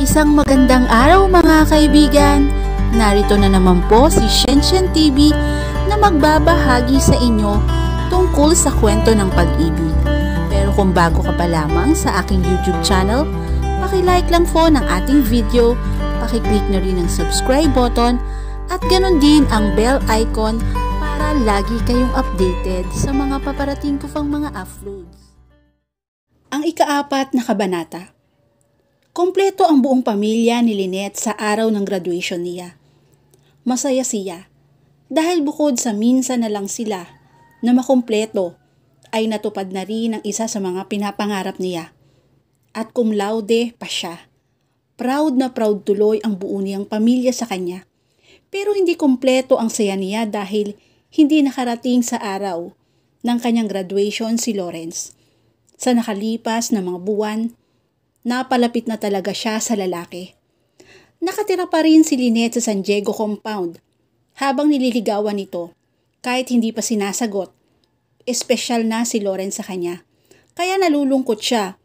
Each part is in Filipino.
Isang magandang araw mga kaibigan! Narito na naman po si Shenshen TV na magbabahagi sa inyo tungkol sa kwento ng pag-ibig. Pero kung bago ka pa lamang sa aking YouTube channel, paki-like lang po ng ating video, paki-click na rin ang subscribe button at ganon din ang bell icon para lagi kayong updated sa mga paparating ko pang mga uploads. Ang ika-4 na kabanata. Kompleto ang buong pamilya ni Lynette sa araw ng graduation niya. Masaya siya dahil bukod sa minsan na lang sila na makumpleto ay natupad na rin ang isa sa mga pinapangarap niya. At cum laude pa siya. Proud na proud tuloy ang buo niyang pamilya sa kanya. Pero hindi kompleto ang saya niya dahil hindi nakarating sa araw ng kanyang graduation si Lawrence. Sa nakalipas na mga buwan, napalapit na talaga siya sa lalaki. Nakatira pa rin si Lynette sa San Diego compound habang nililigawan nito kahit hindi pa sinasagot. Espesyal na si Lawrence sa kanya. Kaya nalulungkot siya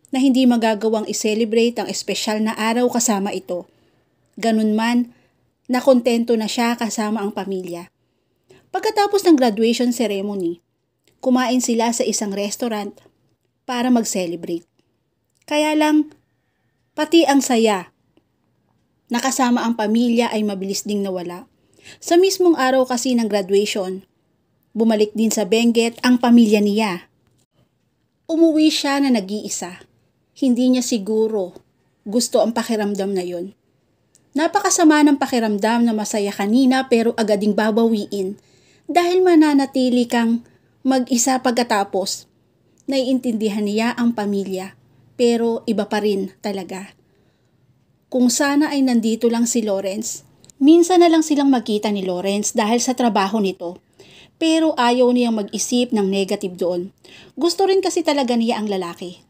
na hindi magagawang i-celebrate ang espesyal na araw kasama ito. Ganun man, nakontento na siya kasama ang pamilya. Pagkatapos ng graduation ceremony, kumain sila sa isang restaurant para mag-celebrate. Kaya lang, pati ang saya na kasama ang pamilya ay mabilis ding nawala. Sa mismong araw kasi ng graduation, bumalik din sa Benguet ang pamilya niya. Umuwi siya na nag-iisa. Hindi niya siguro gusto ang pakiramdam na yon. Napakasama ng pakiramdam na masaya kanina pero agad ding babawiin dahil mananatili kang mag-isa pagkatapos. Naiintindihan niya ang pamilya. Pero iba pa rin talaga. Kung sana ay nandito lang si Lawrence, minsan na lang silang magkita ni Lawrence dahil sa trabaho nito. Pero ayaw niyang mag-isip ng negative doon. Gusto rin kasi talaga niya ang lalaki.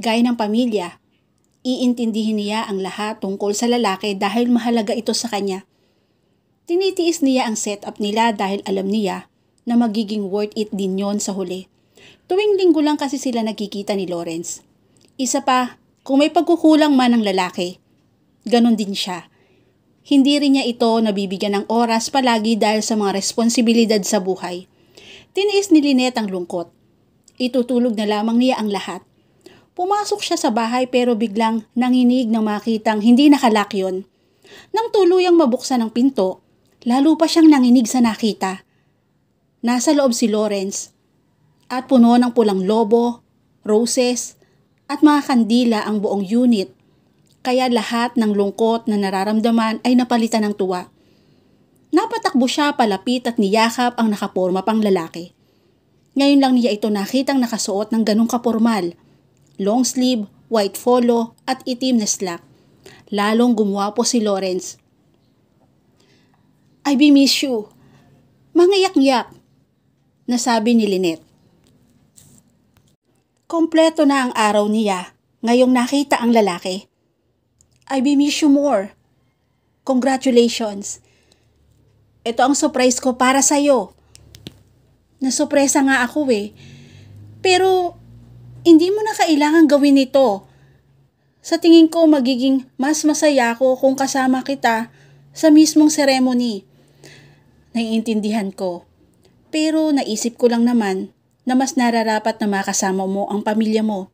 Gaya ng pamilya, iintindihin niya ang lahat tungkol sa lalaki dahil mahalaga ito sa kanya. Tinitiis niya ang setup nila dahil alam niya na magiging worth it din yon sa huli. Tuwing linggo lang kasi sila nagkikita ni Lawrence. Isa pa, kung may pagkukulang man ng lalaki, ganun din siya. Hindi rin niya ito nabibigyan ng oras palagi dahil sa mga responsibilidad sa buhay. Tiniis ni Lynette ang lungkot. Itutulog na lamang niya ang lahat. Pumasok siya sa bahay pero biglang nanginig nang makitang hindi nakalock yun. Nang tuluyang mabuksan ang pinto, lalo pa siyang nanginig sa nakita. Nasa loob si Lawrence at puno ng pulang lobo, roses, at mga kandila ang buong unit, kaya lahat ng lungkot na nararamdaman ay napalitan ng tuwa. Napatakbo siya palapit at niyakap ang nakaporma pang lalaki. Ngayon lang niya ito nakitang nakasuot ng ganong kapormal, long sleeve, white polo at itim na slack. Lalong gumwapo si Lawrence. "I miss you," mangiyak-ngiyak, nasabi ni Lynette. Kompleto na ang araw niya, ngayong nakita ang lalaki. "I miss you more. Congratulations. Ito ang surprise ko para sa'yo." Nasurpresa nga ako Pero, hindi mo na kailangan gawin ito. Sa tingin ko magiging mas masaya ako kung kasama kita sa mismong ceremony. Naiintindihan ko. Pero naisip ko lang naman na mas nararapat na makasama mo ang pamilya mo.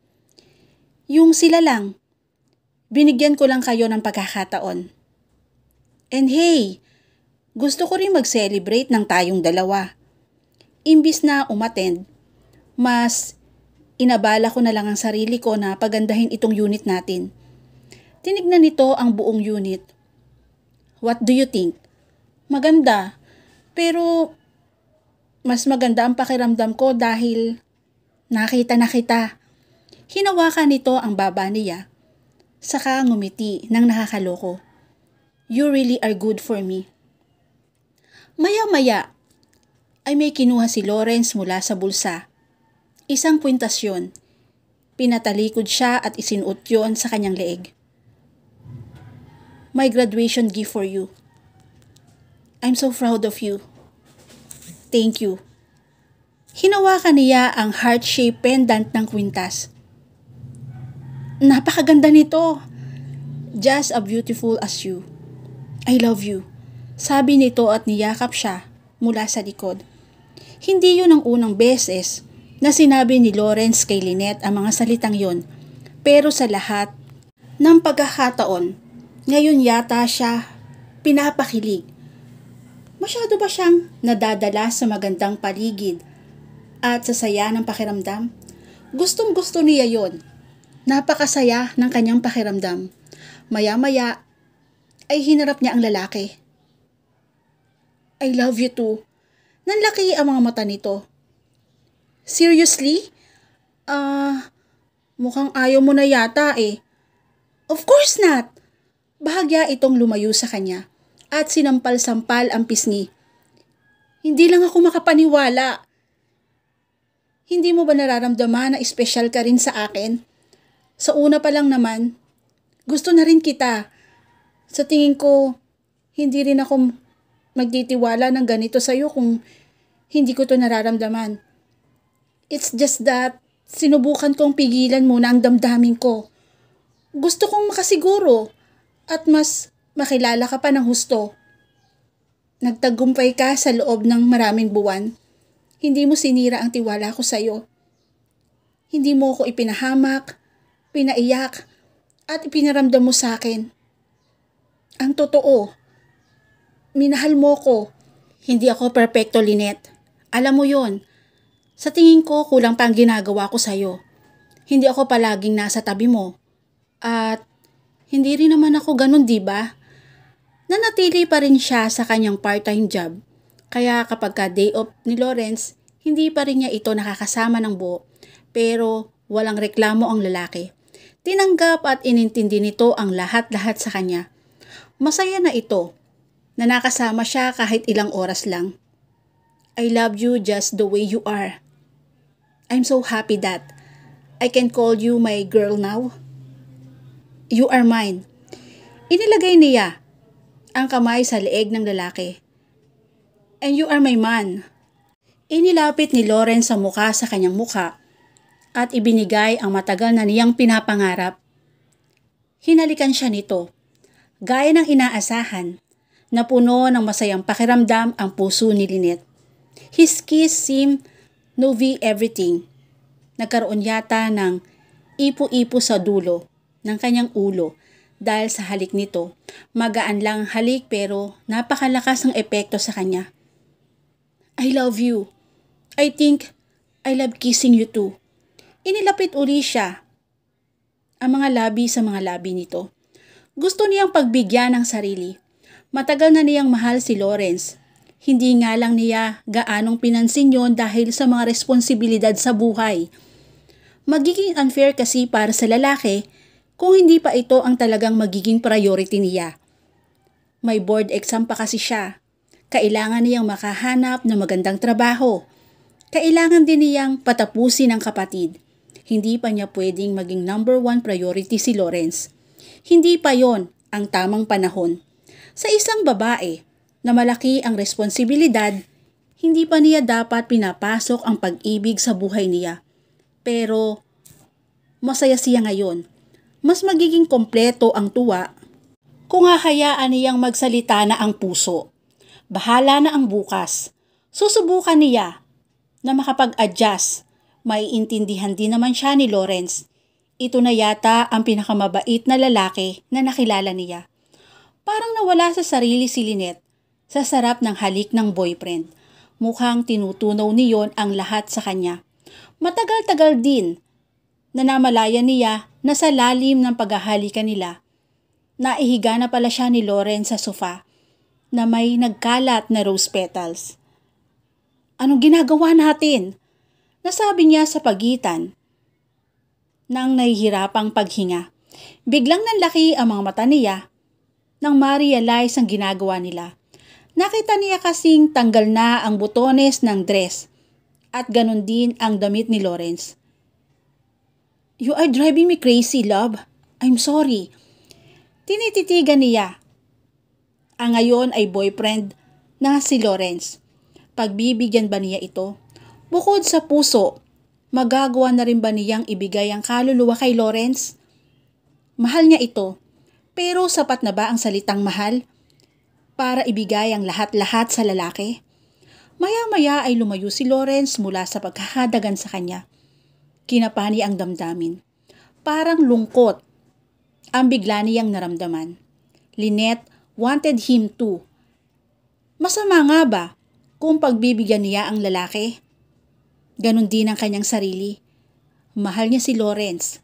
Yung sila lang. Binigyan ko lang kayo ng pagkakataon. And hey, gusto ko rin mag-celebrate ng tayong dalawa. Imbis na umattend, mas inabala ko na lang ang sarili ko na pagandahin itong unit natin. Tinignan nito ang buong unit. What do you think? Maganda, pero mas maganda ang pakiramdam ko dahil nakita na kita. Hinawakan nito ang baba niya. Saka ngumiti nang nakakaloko. You really are good for me. Maya-maya ay may kinuha si Lawrence mula sa bulsa. Isang kwintasyon. Pinatalikod siya at isinuot yon sa kanyang leeg. My graduation gift for you. I'm so proud of you. Thank you. Hinawakan niya ang heart-shaped pendant ng kwintas. Napakaganda nito. Just as beautiful as you. I love you. Sabi nito at niyakap siya mula sa likod. Hindi yun ang unang beses na sinabi ni Lawrence kay Lynette ang mga salitang yon. Pero sa lahat ng pagkakataon, ngayon yata siya pinapakilig. Masyado ba siyang nadadala sa magandang paligid at sa saya ng pakiramdam? Gustong-gusto niya yon. Napakasaya ng kanyang pakiramdam. Maya-maya ay hinarap niya ang lalaki. I love you too. Nanlaki ang mga mata nito. Seriously? Mukhang ayaw mo na yata eh. Of course not. Bahagya itong lumayo sa kanya at sinampal-sampal ang pisngi. Hindi lang ako makapaniwala. Hindi mo ba nararamdaman na espesyal ka rin sa akin? Sa una pa lang naman, gusto na rin kita. Sa tingin ko, hindi rin ako magtitiwala ng ganito sa'yo kung hindi ko to nararamdaman. It's just that sinubukan kong pigilan muna ang damdamin ko. Gusto kong makasiguro at mas makilala ka pa ng husto. Nagtagumpay ka sa loob ng maraming buwan. Hindi mo sinira ang tiwala ko sa'yo. Hindi mo ako ipinahamak, pinaiyak, at ipinaramdam mo sa akin. Ang totoo, minahal mo ko. Hindi ako perpekto, Lynette. Alam mo yon. Sa tingin ko, kulang pa ang ginagawa ko sa'yo. Hindi ako palaging nasa tabi mo. At hindi rin naman ako ganun, diba? Nanatili pa rin siya sa kanyang part-time job. Kaya kapag ka day off ni Lawrence, hindi pa rin niya ito nakakasama ng buo. Pero walang reklamo ang lalaki. Tinanggap at inintindi nito ang lahat-lahat sa kanya. Masaya na ito na nakasama siya kahit ilang oras lang. I love you just the way you are. I'm so happy that I can call you my girl now. You are mine. Inilagay niya ang kamay sa leeg ng lalaki. And you are my man. Inilapit ni Lawrence ang muka sa kanyang muka at ibinigay ang matagal na niyang pinapangarap. Hinalikan siya nito. Gaya ng inaasahan, na puno ng masayang pakiramdam ang puso ni Lynette. His kiss seemed novi everything. Nagkaroon yata ng ipo-ipo sa dulo ng kanyang ulo dahil sa halik nito. Magaan lang halik pero napakalakas ng epekto sa kanya. I love you. I think I love kissing you too. Inilapit uli siya ang mga labi sa mga labi nito. Gusto niyang pagbigyan ng sarili. Matagal na niyang mahal si Lawrence. Hindi nga lang niya gaanong pinansin yon dahil sa mga responsibilidad sa buhay. Magiging unfair kasi para sa lalaki kung hindi pa ito ang talagang magiging priority niya. May board exam pa kasi siya. Kailangan niyang makahanap ng magandang trabaho. Kailangan din niyang patapusin ang kapatid. Hindi pa niya pwedeng maging number 1 priority si Lawrence. Hindi pa yon ang tamang panahon. Sa isang babae na malaki ang responsibilidad, hindi pa niya dapat pinapasok ang pag-ibig sa buhay niya. Pero masaya siya ngayon. Mas magiging kompleto ang tuwa kung hahayaan niyang magsalita na ang puso. Bahala na ang bukas. Susubukan niya na makapag-adjust. May intindihan din naman siya ni Lawrence. Ito na yata ang pinakamabait na lalaki na nakilala niya. Parang nawala sa sarili si Lynette sa sarap ng halik ng boyfriend. Mukhang tinutunaw niyon ang lahat sa kanya. Matagal-tagal din na namalayan niya na sa lalim ng paghahalikan nila. Naihiga na pala siya ni Lawrence sa sofa na may nagkalat na rose petals. Anong ginagawa natin? Nasabi niya sa pagitan ng nahihirapang paghinga. Biglang nanlaki ang mga mata niya nang ma-realize ang ginagawa nila. Nakita niya kasing tanggal na ang butones ng dress at ganun din ang damit ni Lawrence. You are driving me crazy, love. I'm sorry. Tinititigan niya. Ang ngayon ay boyfriend na si Lawrence. Pagbibigyan ba niya ito? Bukod sa puso, magagawa na rin ba niyang ibigay ang kaluluwa kay Lawrence? Mahal niya ito, Pero sapat na ba ang salitang mahal para ibigay ang lahat-lahat sa lalaki? Maya-maya ay lumayo si Lawrence mula sa pagkakadagan sa kanya. Kinapani ang damdamin. Parang lungkot ang bigla niyang naramdaman. Lynette wanted him too. Masama nga ba kung pagbibigyan niya ang lalaki? Ganon din ang kanyang sarili. Mahal niya si Lawrence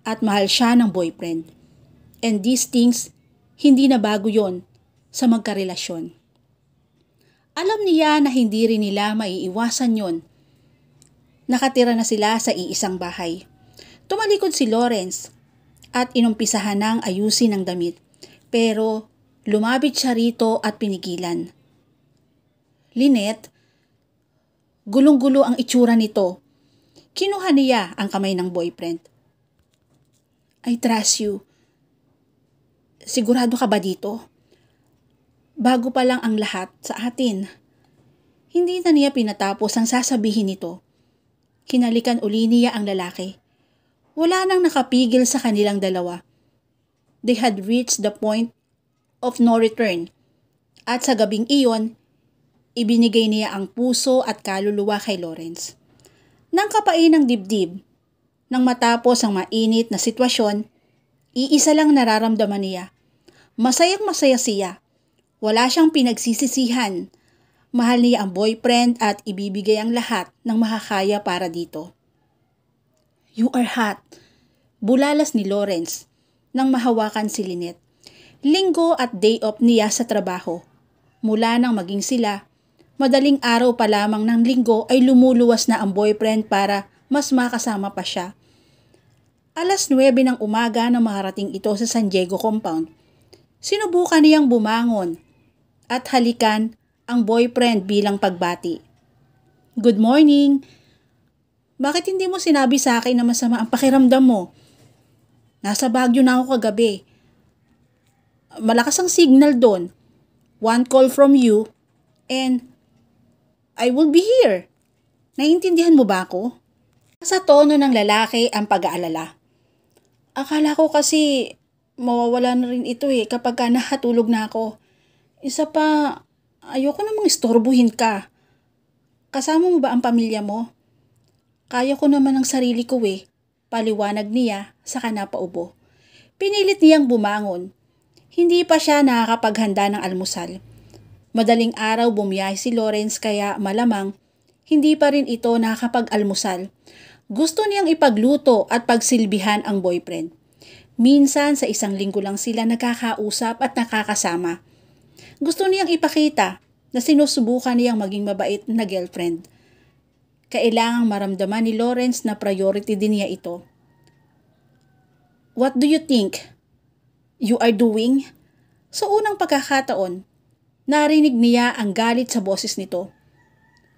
at mahal siya ng boyfriend. And these things, hindi na bago yon sa magkarelasyon. Alam niya na hindi rin nila maiiwasan yon. Nakatira na sila sa iisang bahay. Tumalikod si Lawrence at inumpisahan ng ayusin ang damit. Pero lumapit siya rito at pinigilan. Lynette, gulong-gulo ang itsura nito. Kinuha niya ang kamay ng boyfriend. I trust you. Sigurado ka ba dito? Bago pa lang ang lahat sa atin. Hindi na niya pinatapos ang sasabihin nito. Kinalikan uli niya ang lalaki. Wala nang nakapigil sa kanilang dalawa. They had reached the point of no return. At sa gabing iyon, ibinigay niya ang puso at kaluluwa kay Lawrence. Nang kapain ng dibdib, nang matapos ang mainit na sitwasyon, iisa lang nararamdaman niya. Masayang masaya siya. Wala siyang pinagsisisihan. Mahal niya ang boyfriend at ibibigay ang lahat ng makakaya para dito. You are hot. Bulalas ni Lawrence nang mahawakan si Lynette. Linggo at day off niya sa trabaho. Mula nang maging sila, madaling araw pa lamang ng linggo ay lumuluwas na ang boyfriend para mas makasama pa siya. 9:00 ng umaga na makarating ito sa San Diego compound. Sinubukan niyang bumangon at halikan ang boyfriend bilang pagbati. Good morning! Bakit hindi mo sinabi sa akin na masama ang pakiramdam mo? Nasa Baguio na ako kagabi. Malakas ang signal doon. One call from you and I will be here. Naiintindihan mo ba ako? Sa tono ng lalaki ang pag-aalala. Akala ko kasi mawawala na rin ito kapag nakatulog na ako. Isa pa, ayoko namang istorbuhin ka. Kasama mo ba ang pamilya mo? Kaya ko naman ang sarili ko paliwanag niya sa kanapaubo. Pinilit niyang bumangon. Hindi pa siya nakakapaghanda ng almusal. Madaling araw bumiyahe si Lawrence kaya malamang hindi pa rin ito nakakapag-almusal. Gusto niyang ipagluto at pagsilbihan ang boyfriend. Minsan sa isang linggo lang sila nakakausap at nakakasama. Gusto niyang ipakita na sinusubukan niyang maging mabait na girlfriend. Kailangang maramdaman ni Lawrence na priority din niya ito. What do you think you are doing? Sa unang pagkakataon, narinig niya ang galit sa boses nito.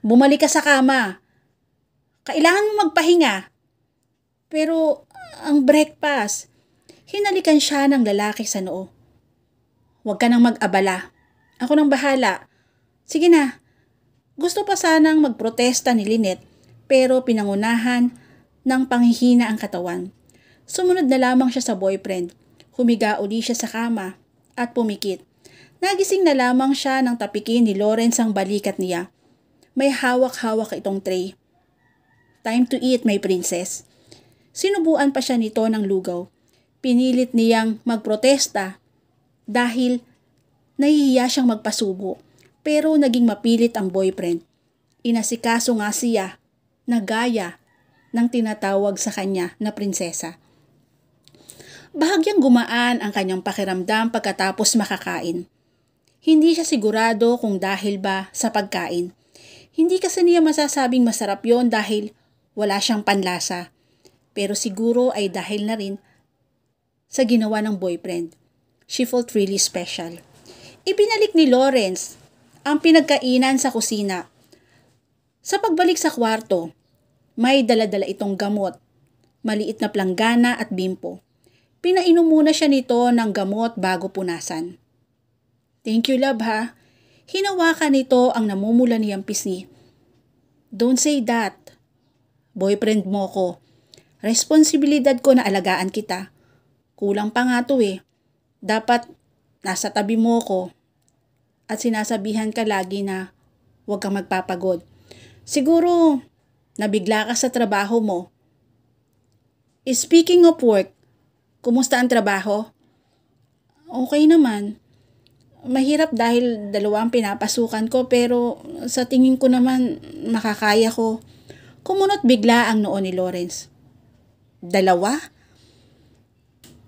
Bumalik ka sa kama. Kailangan mo magpahinga. Pero ang breakfast, hinalikan siya ng lalaki sa noo. Huwag ka nang mag-abala. Ako nang bahala. Sige na. Gusto pa sanang magprotesta ni Lynette pero pinangunahan ng panghihina ang katawan. Sumunod na lamang siya sa boyfriend. Humiga uli siya sa kama at pumikit. Nagising na lamang siya nang tapikin ni Lawrence ang balikat niya. May hawak-hawak itong tray. Time to eat, my princess. Sinubuan pa siya nito ng lugaw. Pinilit niyang magprotesta dahil nahihiya siyang magpasubo. Pero naging mapilit ang boyfriend. Inasikaso nga siya na gaya ng tinatawag sa kanya na prinsesa. Bahagyang gumaan ang kanyang pakiramdam pagkatapos makakain. Hindi siya sigurado kung dahil ba sa pagkain. Hindi kasi niya masasabing masarap yon dahil wala siyang panlasa. Pero siguro ay dahil na rin sa ginawa ng boyfriend. She felt really special. Ibinalik ni Lawrence ang pinagkainan sa kusina. Sa pagbalik sa kwarto, may dala-dala itong gamot, maliit na planggana at bimpo. Pinainom muna siya nito ng gamot bago punasan. Thank you, love ha. Hinawakan nito ang namumula niyang pisngi. Don't say that. Boyfriend mo ko. Responsibilidad ko na alagaan kita. Kulang pa nga to Dapat nasa tabi mo ko at sinasabihan ka lagi na huwag kang magpapagod. Siguro, nabigla ka sa trabaho mo. Speaking of work, kumusta ang trabaho? Okay naman. Mahirap dahil 2 ang pinapasukan ko pero sa tingin ko naman makakaya ko. Kumunot bigla ang noo ni Lawrence. 2?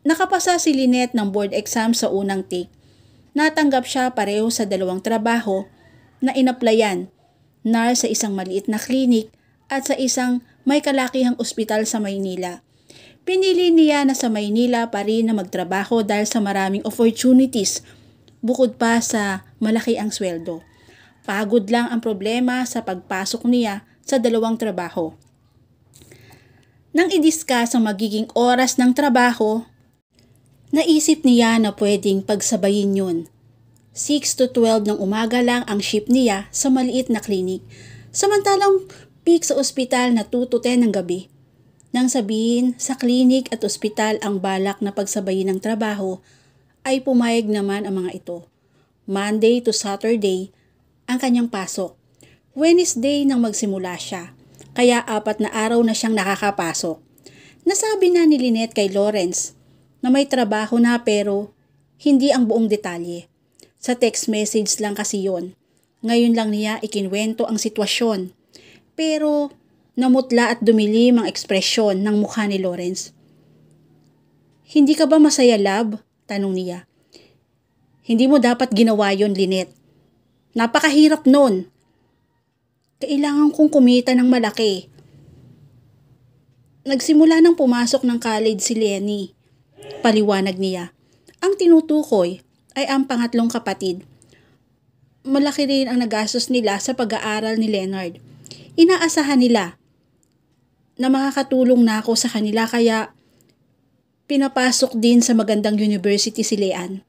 Nakapasa si Lynette ng board exam sa unang take. Natanggap siya pareho sa 2 trabaho na inaplayan, nurse sa isang maliit na klinik at sa isang may kalakihang ospital sa Maynila. Pinili niya na sa Maynila pa rin na magtrabaho dahil sa maraming opportunities, bukod pa sa malaki ang sweldo. Pagod lang ang problema sa pagpasok niya sa 2 trabaho. Nang i-discuss ang magiging oras ng trabaho, naisip niya na pwedeng pagsabayin yun. 6 to 12 ng umaga lang ang shift niya sa maliit na klinik, samantalang peak sa ospital na 2 to 10 ng gabi. Nang sabihin sa klinik at ospital ang balak na pagsabayin ng trabaho, ay pumayag naman ang mga ito. Monday to Saturday ang kanyang pasok. Wednesday nang magsimula siya, kaya 4 na araw na siyang nakakapasok. Nasabi na ni Lynette kay Lawrence na may trabaho na pero hindi ang buong detalye. Sa text message lang kasi yon. Ngayon lang niya ikinwento ang sitwasyon. Pero namutla at dumilim ang ekspresyon ng mukha ni Lawrence. Hindi ka ba masaya, love? Tanong niya. Hindi mo dapat ginawa yon, Lynette. Napakahirap nun. Kailangan kong kumita ng malaki. Nagsimula nang pumasok ng college si Lenny. Paliwanag niya. Ang tinutukoy ay ang pangatlong kapatid. Malaki rin ang nagastos nila sa pag-aaral ni Leonard. Inaasahan nila na makakatulong na ako sa kanila kaya pinapasok din sa magandang university si Leanne.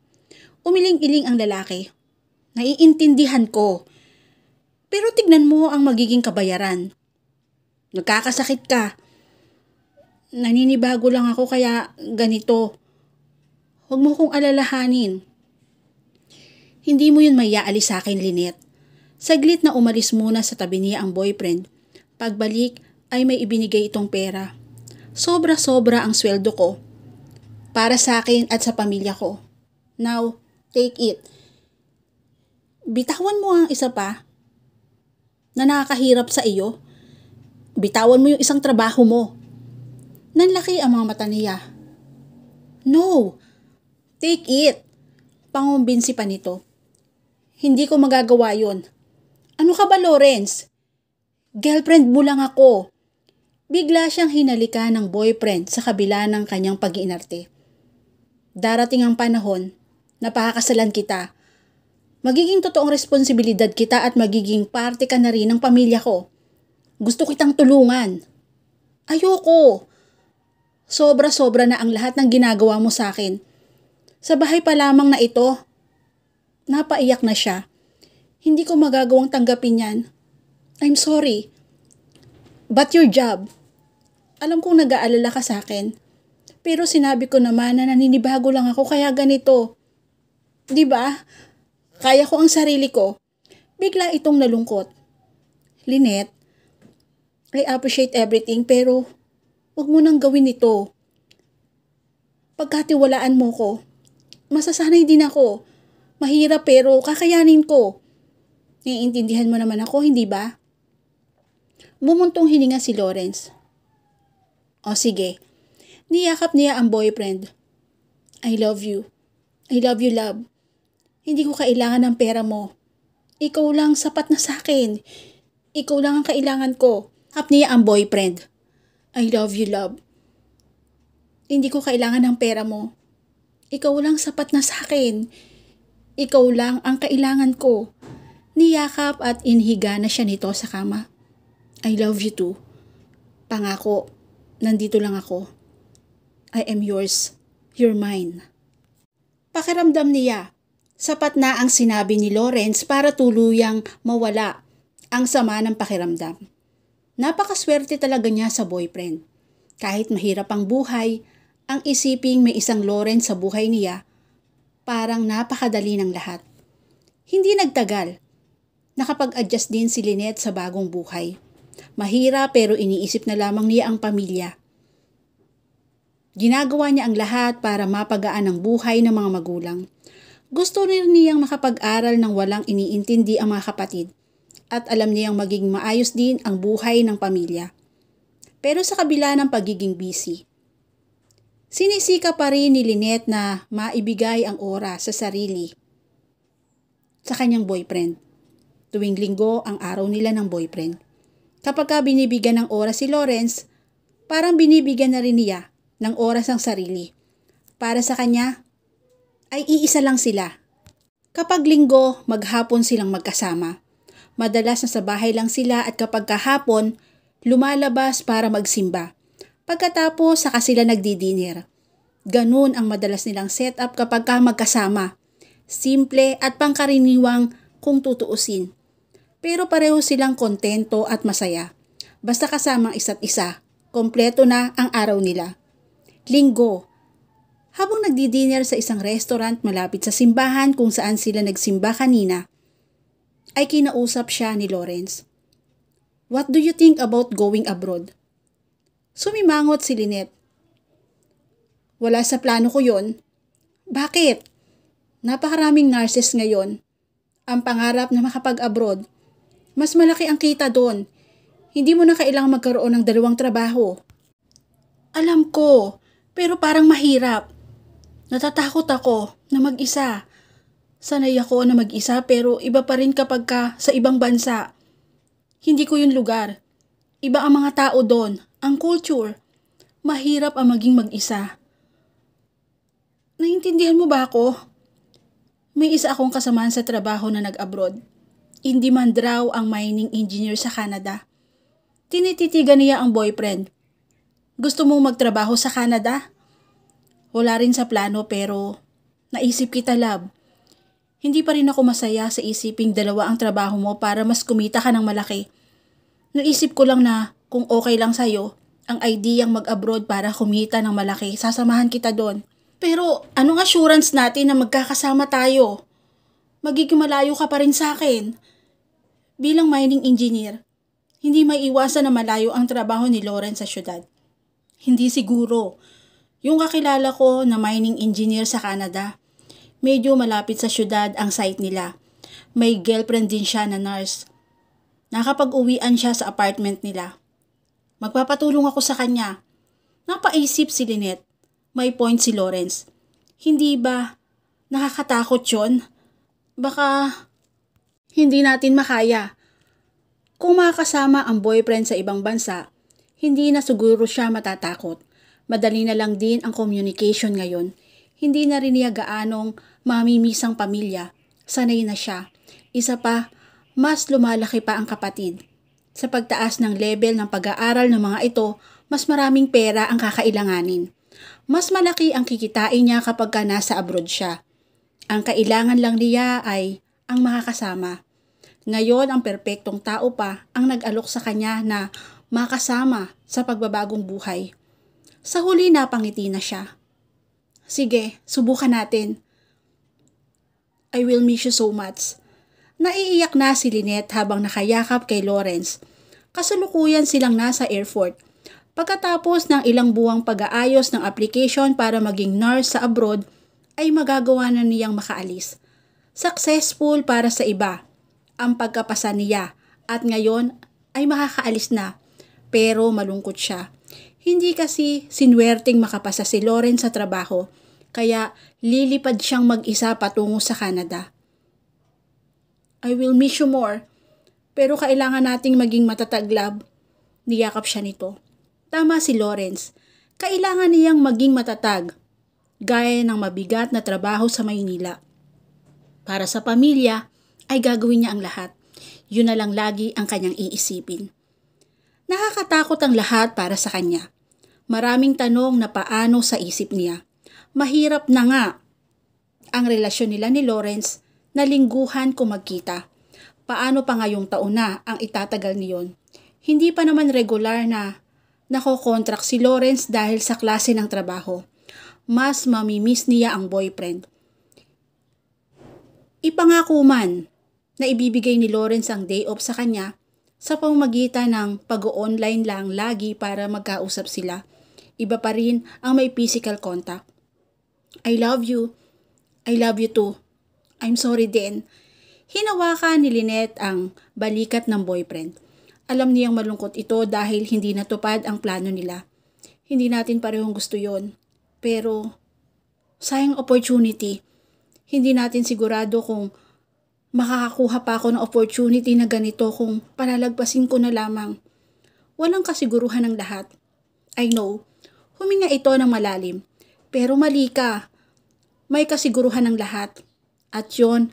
Umiling-iling ang lalaki. Naiintindihan ko. Pero tignan mo ang magiging kabayaran. Nagkakasakit ka. Naninibago lang ako kaya ganito. Huwag mo kong alalahanin. Hindi mo yun maiaalis sa akin, Lynette. Saglit na umalis muna sa tabi niya ang boyfriend. Pagbalik ay may ibinigay itong pera. Sobra-sobra ang sweldo ko. Para sa akin at sa pamilya ko. Now, take it. Bitawan mo ang isa pa na nakakahirap sa iyo. Bitawan mo yung isang trabaho mo. Nanlaki ang mga mata niya. No, take it. Pangumbinsi pa nito. Hindi ko magagawa yon. Ano ka ba, Lawrence? Girlfriend mo lang ako. Bigla siyang hinalika ng boyfriend sa kabila ng kanyang pag-iinarte. Darating ang panahon na pakakasalan kita. Magiging totoong responsibilidad kita at magiging parte ka na rin ng pamilya ko. Gusto kitang tulungan. Ayoko. Sobra-sobra na ang lahat ng ginagawa mo sa akin. Sa bahay pa lamang na ito. Napaiyak na siya. Hindi ko magagawang tanggapin yan. I'm sorry. But your job. Alam kong nag-aalala ka sa akin. Pero sinabi ko naman na naninibago lang ako kaya ganito. 'Di ba? Kaya ko ang sarili ko. Bigla itong nalungkot. Lynette, I appreciate everything pero huwag mo nang gawin ito. Pagkatiwalaan mo ko. Masasanay din ako. Mahirap pero kakayanin ko. Naiintindihan mo naman ako, hindi ba? Bumuntong hininga si Lawrence. O sige. Niyakap niya ang boyfriend. I love you. I love you, love. Hindi ko kailangan ng pera mo. Ikaw lang sapat na sa akin. Ikaw lang ang kailangan ko. Niyakap niya ang boyfriend. I love you, love. Hindi ko kailangan ng pera mo. Ikaw lang sapat na sa akin. Ikaw lang ang kailangan ko. Niyakap at inhiga na siya nito sa kama. I love you too. Pangako, nandito lang ako. I am yours. You're mine. Pakiramdam niya, sapat na ang sinabi ni Lawrence para tuluyang mawala ang sama ng pakiramdam. Napakaswerte talaga niya sa boyfriend. Kahit mahirap ang buhay, ang isiping may isang Lawrence sa buhay niya Parang napakadali ng lahat. Hindi nagtagal. Nakapag-adjust din si Lynette sa bagong buhay. Mahirap pero iniisip na lamang niya ang pamilya. Ginagawa niya ang lahat para mapagaan ang buhay ng mga magulang. Gusto rin niyang makapag-aral ng walang iniintindi ang mga kapatid at alam niyang magiging maayos din ang buhay ng pamilya. Pero sa kabila ng pagiging busy, sinisika pa rin ni Lynette na maibigay ang oras sa sarili sa kanyang boyfriend. Tuwing linggo ang araw nila ng boyfriend. Kapag binibigyan ng oras si Lawrence, parang binibigyan na rin niya ng oras ang sarili. Para sa kanya, ay iisa lang sila. Kapag linggo, maghapon silang magkasama. Madalas na sa bahay lang sila at kapag kahapon, lumalabas para magsimba. Pagkatapos, saka sila nagdi-dinner. Ganun ang madalas nilang setup kapag magkasama. Simple at pangkaraniwang kung tutuusin. Pero pareho silang kontento at masaya. Basta kasama ang isa't isa, kompleto na ang araw nila. Linggo. Habang nagdi-dinner sa isang restaurant malapit sa simbahan kung saan sila nagsimba kanina, ay kinausap siya ni Lawrence. What do you think about going abroad? Sumimangot si Lynette. Wala sa plano ko yon. Bakit? Napakaraming nurses ngayon. Ang pangarap na makapag-abroad. Mas malaki ang kita doon. Hindi mo na kailangang magkaroon ng 2 trabaho. Alam ko. Pero parang mahirap. Natatakot ako na mag-isa. Sanay ako na mag-isa pero iba pa rin kapag sa ibang bansa. Hindi ko yung lugar. Iba ang mga tao doon, ang culture. Mahirap ang maging mag-isa. Naiintindihan mo ba ako? May isa akong kasamaan sa trabaho na nag-abroad. Hindi man raw ang mining engineer sa Canada. Tinititigan niya ang boyfriend. Gusto mong magtrabaho sa Canada? Wala rin sa plano pero naisip kita, love. Hindi pa rin ako masaya sa isiping 2 ang trabaho mo para mas kumita ka ng malaki. Naisip ko lang na kung okay lang sa'yo, ang ideyang mag-abroad para kumita ng malaki, sasamahan kita doon. Pero anong assurance natin na magkakasama tayo? Magiging malayo ka pa rin sa akin. Bilang mining engineer, hindi maiiwasan na malayo ang trabaho ni Lawrence sa syudad. Hindi siguro. Yung kakilala ko na mining engineer sa Canada, medyo malapit sa syudad ang site nila. May girlfriend din siya na nurse. Nakapag-uwian siya sa apartment nila. Magpapatulong ako sa kanya. Napaisip si Lynette. May point si Lawrence. Hindi ba nakakatakot yon? Baka hindi natin makaya. Kung makakasama ang boyfriend sa ibang bansa, hindi na siguro siya matatakot. Madali na lang din ang communication ngayon. Hindi na rin niya gaanong mamimisang pamilya. Sanay na siya. Isa pa, mas lumalaki pa ang kapatid. Sa pagtaas ng level ng pag-aaral ng mga ito, mas maraming pera ang kakailanganin. Mas malaki ang kikitain niya kapag nasa abroad siya. Ang kailangan lang niya ay ang makakasama. Ngayon ang perpektong tao pa ang nag-alok sa kanya na makasama sa pagbabagong buhay. Sa huli napangiti na siya. Sige, subukan natin. I will miss you so much. Naiiyak na si Lynette habang nakayakap kay Lawrence. Kasalukuyan silang nasa airport. Pagkatapos ng ilang buwang pag-aayos ng application para maging nurse sa abroad, ay magagawa na niyang makaalis. Successful para sa iba ang pagkapasa niya at ngayon ay makakaalis na. Pero malungkot siya. Hindi kasi sinwerteng makapasa si Lawrence sa trabaho, kaya lilipad siyang mag-isa patungo sa Canada. I will miss you more, pero kailangan nating maging matatag, love. Niyakap siya nito. Tama si Lawrence. Kailangan niyang maging matatag, gaya ng mabigat na trabaho sa Maynila. Para sa pamilya, ay gagawin niya ang lahat. Yun na lang lagi ang kanyang iisipin. Nakakatakot ang lahat para sa kanya. Maraming tanong na paano sa isip niya. Mahirap na nga ang relasyon nila ni Lawrence na lingguhan kung magkita. Paano pa ngayong taon na ang itatagal niyon? Hindi pa naman regular na nako-contract si Lawrence dahil sa klase ng trabaho. Mas mamimiss niya ang boyfriend. Ipangako man na ibibigay ni Lawrence ang day off sa kanya sa pamamagitan ng pag-online lang lagi para magkausap sila. Iba pa rin ang may physical contact. I love you. I love you too. I'm sorry din. Hinawakan ni Lynette ang balikat ng boyfriend. Alam niyang malungkot ito dahil hindi natupad ang plano nila. Hindi natin parehong gusto yon. Pero sayang opportunity. Hindi natin sigurado kung makakakuha pa ako ng opportunity na ganito kung palalagpasin ko na lamang. Walang kasiguruhan ng lahat. I know, huminga ito ng malalim. Pero mali ka. May kasiguruhan ng lahat. At yon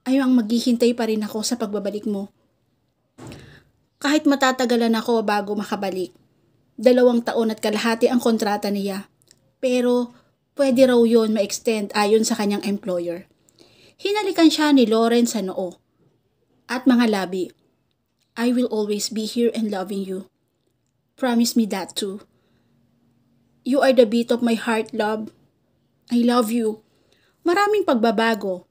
ay ang maghihintay pa rin ako sa pagbabalik mo. Kahit matatagalan ako bago makabalik. 2 taon at kalahati ang kontrata niya. Pero pwede raw yon ma-extend ayon sa kanyang employer. Hinalikan siya ni Lawrence sa noo at mga labi. I will always be here and loving you. Promise me that too. You are the beat of my heart, love. I love you. Maraming pagbabago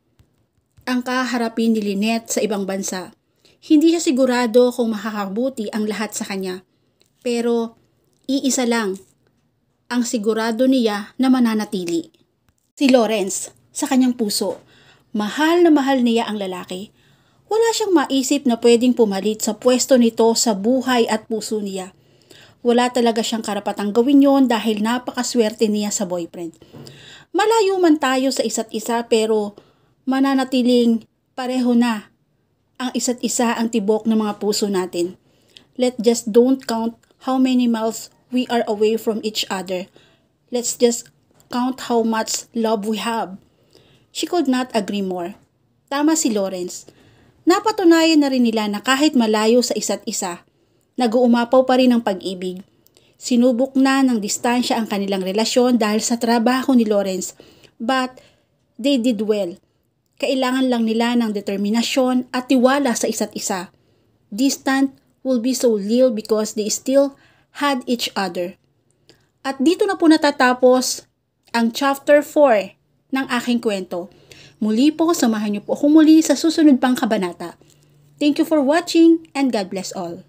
ang kaharapin ni Lynette sa ibang bansa. Hindi siya sigurado kung makakabuti ang lahat sa kanya. Pero iisa lang ang sigurado niya na mananatili. Si Lawrence sa kanyang puso. Mahal na mahal niya ang lalaki. Wala siyang maisip na pwedeng pumalit sa pwesto nito sa buhay at puso niya. Wala talaga siyang karapatang gawin yon dahil napakaswerte niya sa boyfriend. Malayo man tayo sa isa't isa pero mananatiling pareho na ang isa't isa ang tibok ng mga puso natin. Let's just don't count how many miles we are away from each other. Let's just count how much love we have. She could not agree more. Tama si Lawrence. Napatunayan na rin nila na kahit malayo sa isa't isa, nag-uumapaw pa rin ang pag-ibig. Sinubok na ng distansya ang kanilang relasyon dahil sa trabaho ni Lawrence, but they did well. Kailangan lang nila ng determinasyon at tiwala sa isa't isa. Distant will be so little because they still had each other. At dito na po natatapos ang chapter 4 ng aking kwento. Muli po, samahan niyo po ako muli sa susunod pang kabanata. Thank you for watching and God bless all.